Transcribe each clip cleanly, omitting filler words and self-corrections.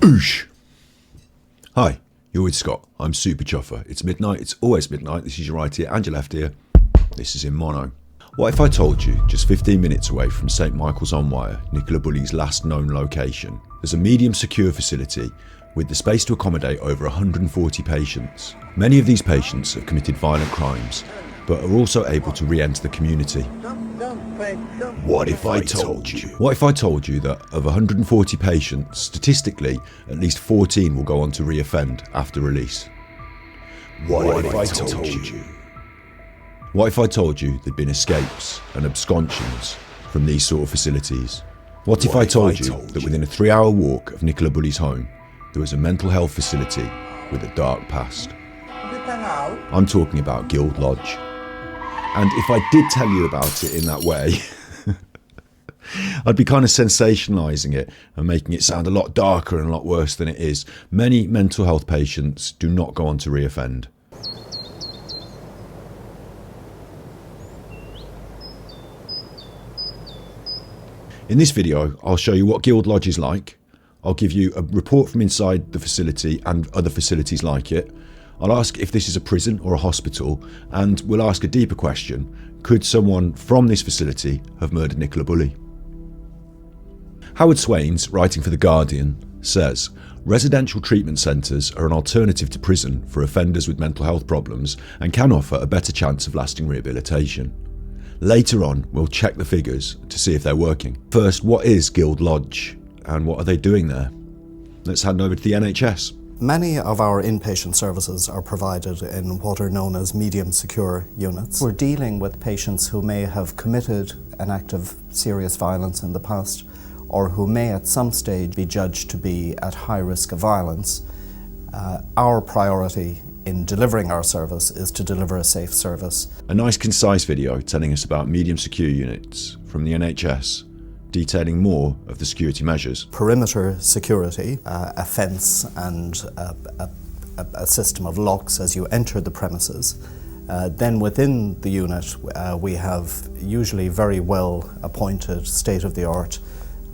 Oosh! Hi, you're with Scott. I'm super chuffer. It's midnight, it's always midnight. This is your right ear and your left ear. This is in mono. What if I told you, just 15 minutes away from St Michael's on Wye, Nicola Bulley's last known location, there's a medium secure facility with the space to accommodate over 140 patients. Many of these patients have committed violent crimes, but are also able to re-enter the community. What if I told you? What if I told you that of 140 patients, statistically, at least 14 will go on to re-offend after release? What if I told you? What if I told you there'd been escapes and absconsions from these sort of facilities? What if I told you that within a 3-hour walk of Nicola Bulley's home, there was a mental health facility with a dark past? I'm talking about Guild Lodge. And if I did tell you about it in that way, I'd be kind of sensationalising it and making it sound a lot darker and a lot worse than it is. Many mental health patients do not go on to re-offend. In this video, I'll show you what Guild Lodge is like. I'll give you a report from inside the facility and other facilities like it. I'll ask if this is a prison or a hospital, and we'll ask a deeper question. Could someone from this facility have murdered Nicola Bulley? Howard Swains, writing for The Guardian, says, residential treatment centres are an alternative to prison for offenders with mental health problems and can offer a better chance of lasting rehabilitation. Later on, we'll check the figures to see if they're working. First, what is Guild Lodge and what are they doing there? Let's hand over to the NHS. Many of our inpatient services are provided in what are known as medium secure units. We're dealing with patients who may have committed an act of serious violence in the past, or who may at some stage be judged to be at high risk of violence. Our priority in delivering our service is to deliver a safe service. A nice concise video telling us about medium secure units from the NHS, detailing more of the security measures. Perimeter security, a fence and a system of locks as you enter the premises. Then within the unit we have usually very well appointed state-of-the-art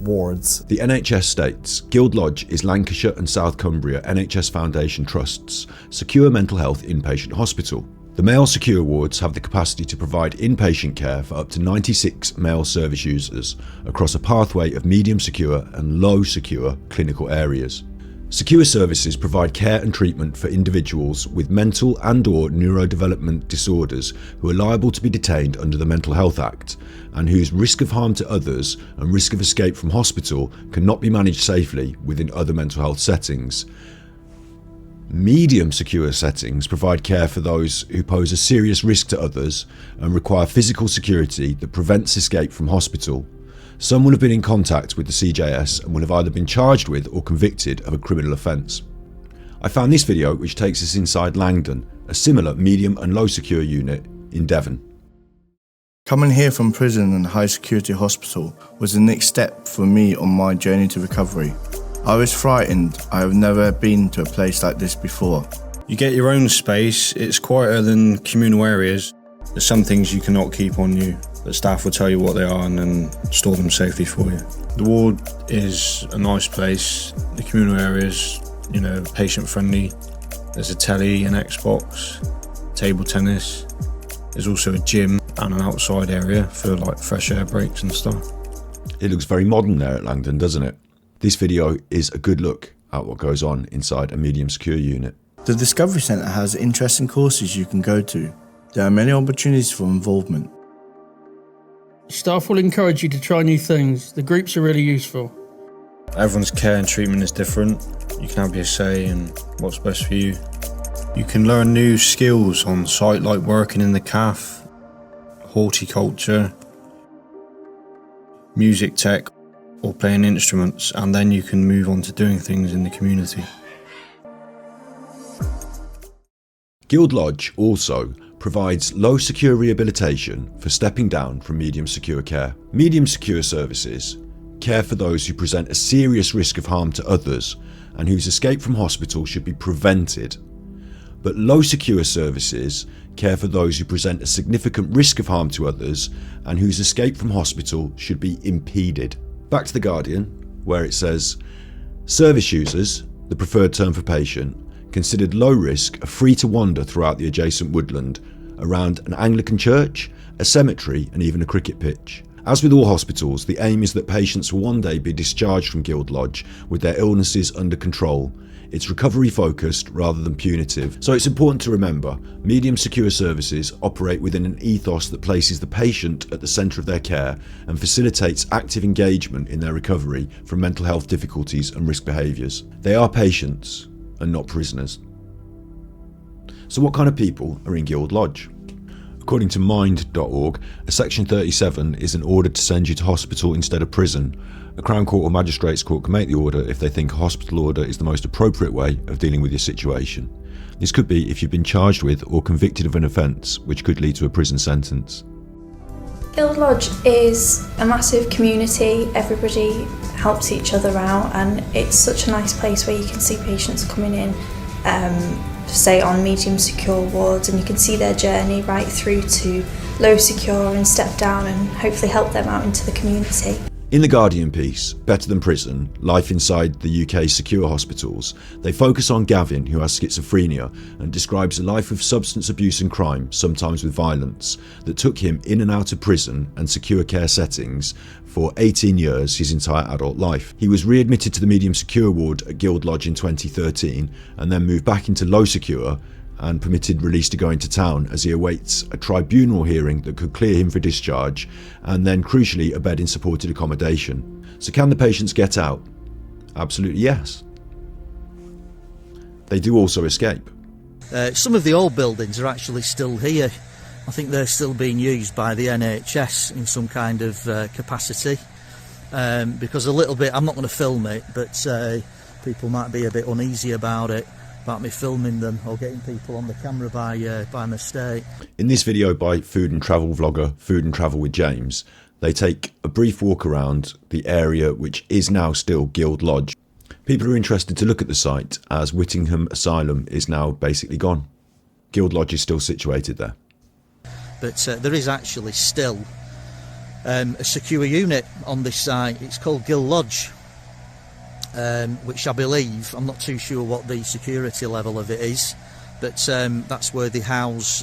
wards. The NHS states, Guild Lodge is Lancashire and South Cumbria NHS Foundation Trust's secure mental health inpatient hospital. The male secure wards have the capacity to provide inpatient care for up to 96 male service users across a pathway of medium secure and low secure clinical areas. Secure services provide care and treatment for individuals with mental and/or neurodevelopment disorders who are liable to be detained under the Mental Health Act and whose risk of harm to others and risk of escape from hospital cannot be managed safely within other mental health settings. Medium secure settings provide care for those who pose a serious risk to others and require physical security that prevents escape from hospital. Some will have been in contact with the CJS and will have either been charged with or convicted of a criminal offence. I found this video which takes us inside Langdon, a similar medium and low secure unit in Devon. Coming here from prison and high security hospital was the next step for me on my journey to recovery. I was frightened. I have never been to a place like this before. You get your own space, it's quieter than communal areas. There's some things you cannot keep on you, but staff will tell you what they are and then store them safely for you. The ward is a nice place. The communal areas, patient friendly. There's a telly, an Xbox, table tennis. There's also a gym and an outside area for like fresh air breaks and stuff. It looks very modern there at Langdon, doesn't it? This video is a good look at what goes on inside a medium secure unit. The Discovery Centre has interesting courses you can go to. There are many opportunities for involvement. Staff will encourage you to try new things. The groups are really useful. Everyone's care and treatment is different. You can have your say in what's best for you. You can learn new skills on site like working in the cafe, horticulture, music tech, or playing instruments, and then you can move on to doing things in the community. Guild Lodge also provides low secure rehabilitation for stepping down from medium secure care. Medium secure services care for those who present a serious risk of harm to others and whose escape from hospital should be prevented. But low secure services care for those who present a significant risk of harm to others and whose escape from hospital should be impeded. Back to The Guardian, where it says, Service users, the preferred term for patient, considered low risk are free to wander throughout the adjacent woodland around an Anglican church, a cemetery and even a cricket pitch. As with all hospitals, the aim is that patients will one day be discharged from Guild Lodge with their illnesses under control. It's recovery focused rather than punitive. So it's important to remember, medium secure services operate within an ethos that places the patient at the centre of their care and facilitates active engagement in their recovery from mental health difficulties and risk behaviours. They are patients and not prisoners. So what kind of people are in Guild Lodge? According to mind.org, a Section 37 is an order to send you to hospital instead of prison. A Crown Court or Magistrates Court can make the order if they think a hospital order is the most appropriate way of dealing with your situation. This could be if you've been charged with or convicted of an offence, which could lead to a prison sentence. Guild Lodge is a massive community, everybody helps each other out, and it's such a nice place where you can see patients coming in, say on medium secure wards, and you can see their journey right through to low secure and step down and hopefully help them out into the community. In The Guardian piece, Better Than Prison, Life Inside the UK's Secure Hospitals, they focus on Gavin, who has schizophrenia, and describes a life of substance abuse and crime, sometimes with violence, that took him in and out of prison and secure care settings for 18 years, his entire adult life. He was readmitted to the medium secure ward at Guild Lodge in 2013 and then moved back into low secure and permitted release to go into town as he awaits a tribunal hearing that could clear him for discharge and then, crucially, a bed in supported accommodation. So can the patients get out? Absolutely yes. They do also escape. Some of the old buildings are actually still here. I think they're still being used by the NHS in some kind of capacity, because a little bit, I'm not going to film it, but people might be a bit uneasy about me filming them or getting people on the camera by mistake. In this video by food and travel vlogger Food and Travel with James, they take a brief walk around the area which is now still Guild Lodge. People are interested to look at the site as Whittingham Asylum is now basically gone. Guild Lodge is still situated there. But there is actually still a secure unit on this site. It's called Guild Lodge. Which I believe, I'm not too sure what the security level of it is, but that's where they house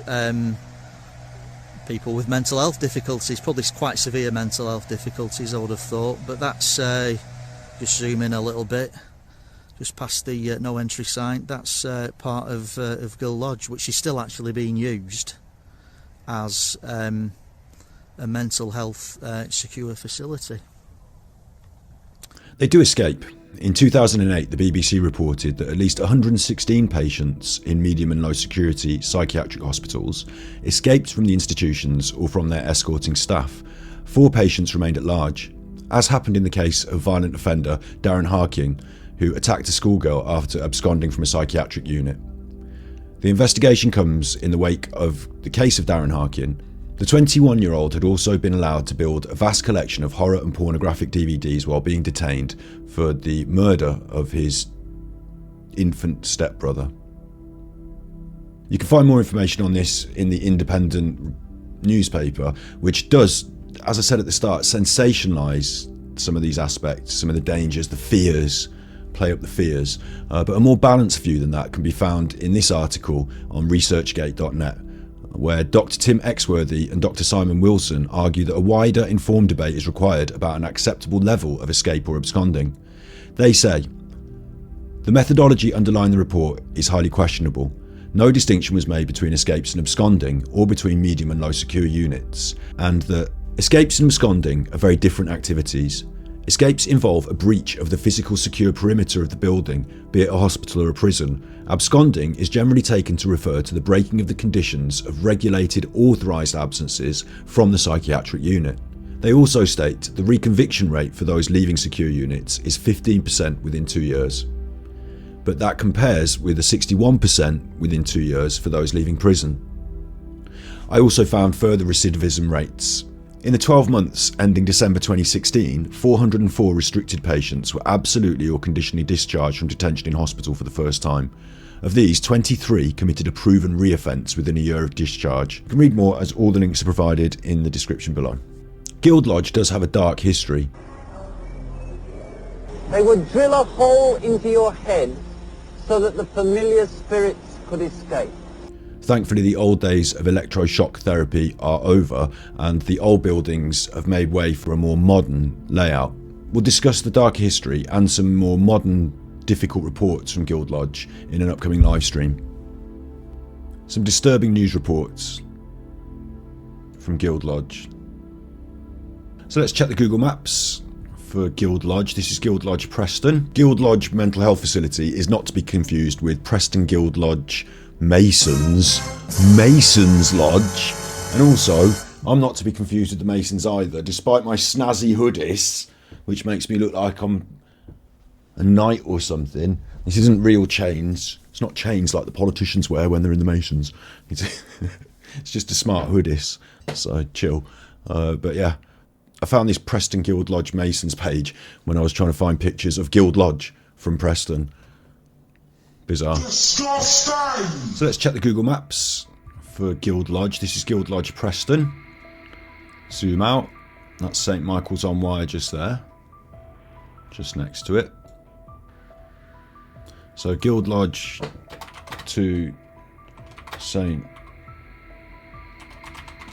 people with mental health difficulties, probably quite severe mental health difficulties I would have thought, but that's, just zoom in a little bit, just past the no entry sign, that's part of Guild Lodge, which is still actually being used as a mental health secure facility. They do escape. In 2008, the BBC reported that at least 116 patients in medium and low security psychiatric hospitals escaped from the institutions or from their escorting staff. 4 patients remained at large, as happened in the case of violent offender Darren Harkin, who attacked a schoolgirl after absconding from a psychiatric unit. The investigation comes in the wake of the case of Darren Harkin. The 21-year-old had also been allowed to build a vast collection of horror and pornographic DVDs while being detained for the murder of his infant stepbrother. You can find more information on this in the Independent newspaper, which does, as I said at the start, sensationalise some of these aspects, some of the dangers, the fears, play up the fears. But a more balanced view than that can be found in this article on researchgate.net, where Dr. Tim Exworthy and Dr. Simon Wilson argue that a wider informed debate is required about an acceptable level of escape or absconding. They say, the methodology underlying the report is highly questionable. No distinction was made between escapes and absconding or between medium and low secure units, and that escapes and absconding are very different activities. Escapes involve a breach of the physical secure perimeter of the building, be it a hospital or a prison. Absconding is generally taken to refer to the breaking of the conditions of regulated, authorised absences from the psychiatric unit. They also state the reconviction rate for those leaving secure units is 15% within 2 years. But that compares with a 61% within 2 years for those leaving prison. I also found further recidivism rates. In the 12 months ending December 2016, 404 restricted patients were absolutely or conditionally discharged from detention in hospital for the first time. Of these, 23 committed a proven re-offence within a year of discharge. You can read more as all the links are provided in the description below. Guild Lodge does have a dark history. They would drill a hole into your head so that the familiar spirits could escape. Thankfully, the old days of electroshock therapy are over, and the old buildings have made way for a more modern layout. We'll discuss the darker history and some more modern, difficult reports from Guild Lodge in an upcoming live stream. Some disturbing news reports from Guild Lodge. So let's check the Google Maps for Guild Lodge. This is Guild Lodge Preston. Guild Lodge Mental Health Facility is not to be confused with Preston Guild Lodge Masons Lodge. And also, I'm not to be confused with the Masons either, despite my snazzy hoodies, which makes me look like I'm a knight or something. This isn't real chains. It's not chains like the politicians wear when they're in the Masons. It's just a smart hoodies, so chill. But yeah, I found this Preston Guild Lodge Masons page when I was trying to find pictures of Guild Lodge from Preston. Bizarre. Disgusting! So let's check the Google Maps for Guild Lodge. This is Guild Lodge Preston. Zoom out. That's St Michael's on Wye just there. Just next to it. So Guild Lodge to St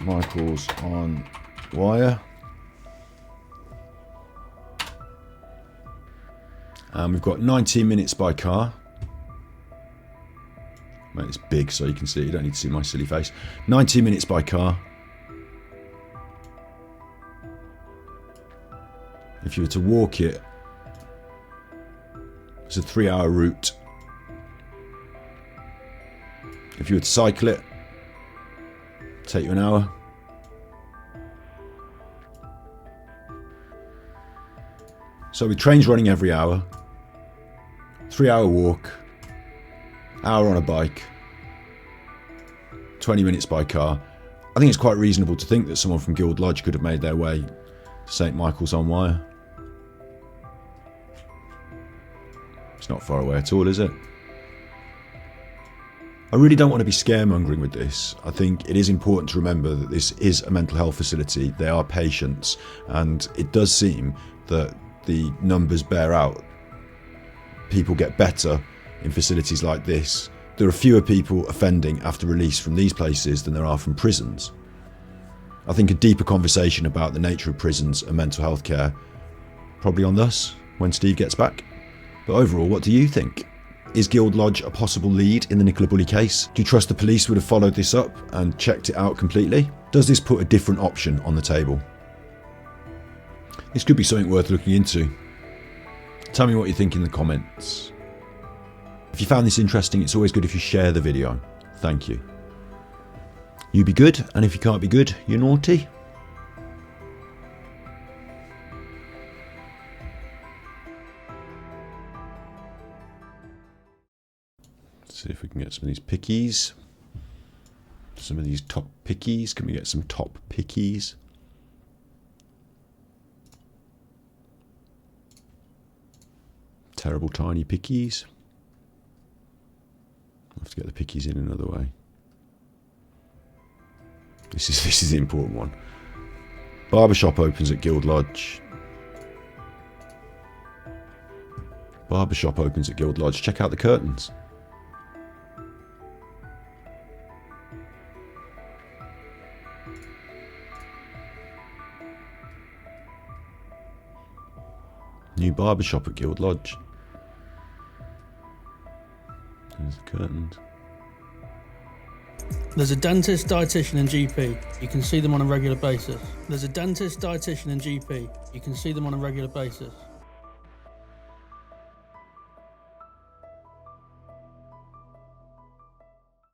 Michael's on Wye. And we've got 19 minutes by car. Mate, it's big so you can see it. You don't need to see my silly face. 19 minutes by car. If you were to walk it, it's a 3-hour route. If you were to cycle it, it'd take you an hour. So with trains running every hour, 3-hour walk, hour on a bike, 20 minutes by car. I think it's quite reasonable to think that someone from Guild Lodge could have made their way to St Michael's on Wye. It's not far away at all, is it? I really don't want to be scaremongering with this. I think it is important to remember that this is a mental health facility. They are patients, and it does seem that the numbers bear out. People get better in facilities like this. There are fewer people offending after release from these places than there are from prisons. I think a deeper conversation about the nature of prisons and mental health care probably on us when Steve gets back. But overall, what do you think? Is Guild Lodge a possible lead in the Nicola Bulley case? Do you trust the police would have followed this up and checked it out completely? Does this put a different option on the table? This could be something worth looking into. Tell me what you think in the comments. If you found this interesting, it's always good if you share the video. Thank you. You be good, and if you can't be good, you're naughty. Let's see if we can get some of these pickies. Some of these top pickies. Can we get some top pickies? Terrible tiny pickies. I'll have to get the pickies in another way. This is the important one. Barbershop opens at Guild Lodge. Barbershop opens at Guild Lodge. Check out the curtains. New barbershop at Guild Lodge. There's the curtains. There's a dentist, dietitian and GP. You can see them on a regular basis. There's a dentist, dietitian and GP. You can see them on a regular basis.